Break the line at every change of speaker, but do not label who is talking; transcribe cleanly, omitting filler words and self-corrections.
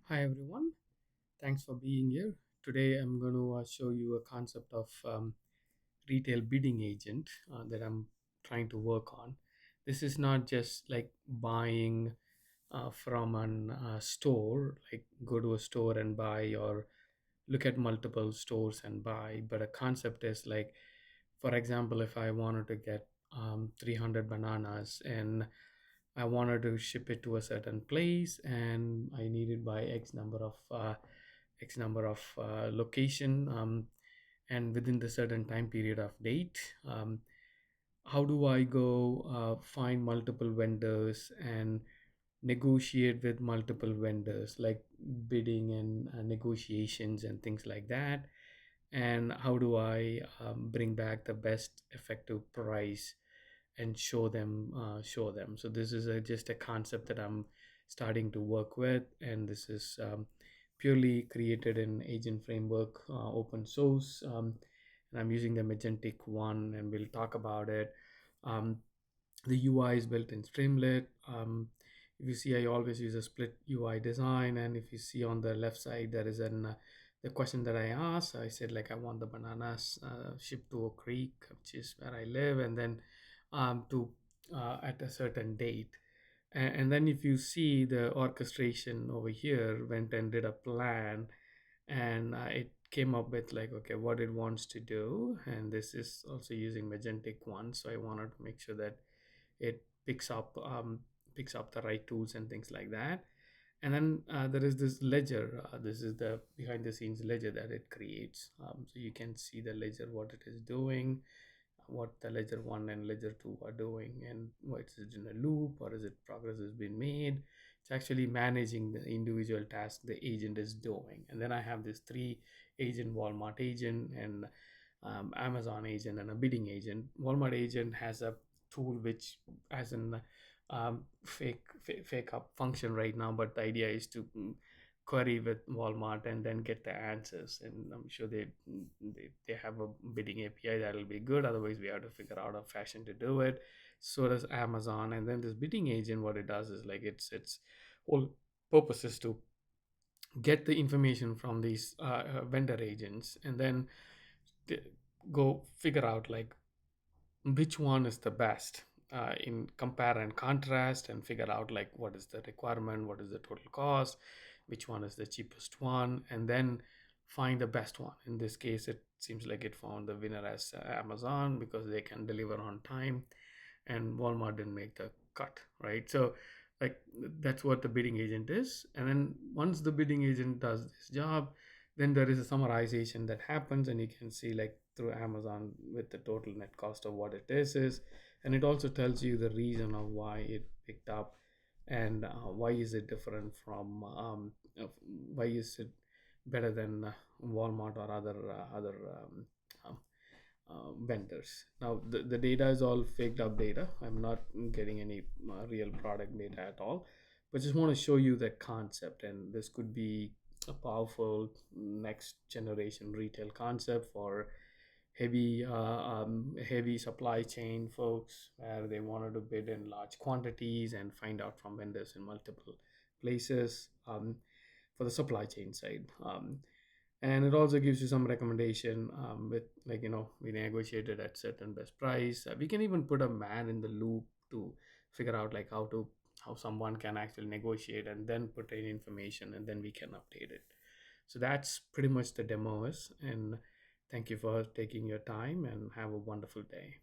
Hi everyone, thanks for being here. Today I'm going to show you a concept of retail bidding agent that I'm trying to work on. This is not just like buying from an store, like go to a store and buy or look at multiple stores and buy, but a concept is like, for example, if I wanted to get 300 bananas and I wanted to ship it to a certain place and I needed by X number of location, and within the certain time period of date. How do I go find multiple vendors and negotiate with multiple vendors, like bidding and negotiations and things like that? And how do I bring back the best effective price and show them? So this is just a concept that I'm starting to work with, and this is purely created in agent framework, open source, and I'm using the Magentic one, and we'll talk about it. um, the UI is built in Streamlit. If you see, I always use a split UI design, and if you see on the left side, there is the question that I asked. I said like I want the bananas shipped to Oak Creek, which is where I live, and then to at a certain date. And then if you see the orchestration over here, went and did a plan, and it came up with like, okay, what it wants to do. And this is also using Magentic one, so I wanted to make sure that it picks up the right tools and things like that. And then there is this ledger. This is the behind the scenes ledger that it creates. So you can see the ledger, what it is doing, what the ledger 1 and ledger 2 are doing, and what is it in a loop, or is it progress has been made. It's actually managing the individual task the agent is doing. And then I have this three agent: Walmart agent, and Amazon agent, and a bidding agent. Walmart agent has a tool which has an fake up function right now, but the idea is to query with Walmart and then get the answers. And I'm sure they have a bidding API that'll be good. Otherwise, we have to figure out a fashion to do it. So does Amazon. And then this bidding agent, what it does is like its whole purpose is to get the information from these vendor agents, and then t- go figure out like which one is the best, in compare and contrast, and figure out like what is the requirement, what is the total cost, which one is the cheapest one, and then find the best one. In this case, it seems like it found the winner as Amazon, because they can deliver on time, and Walmart didn't make the cut, right? So like that's what the bidding agent is. And then once the bidding agent does this job, then there is a summarization that happens, and you can see like through Amazon with the total net cost of what it is. And it also tells you the reason of why it picked up, and why is it different from why is it better than Walmart or other um, vendors. Now the data is all faked up data. I'm not getting any real product data at all, but just want to show you the concept. And this could be a powerful next generation retail concept for heavy supply chain folks, where they wanted to bid in large quantities and find out from vendors in multiple places, for the supply chain side. And it also gives you some recommendation, with like, we negotiated at certain best price. We can even put a man in the loop to figure out like how someone can actually negotiate, and then put in information, and then we can update it. So that's pretty much the demo is. And thank you for taking your time, and have a wonderful day.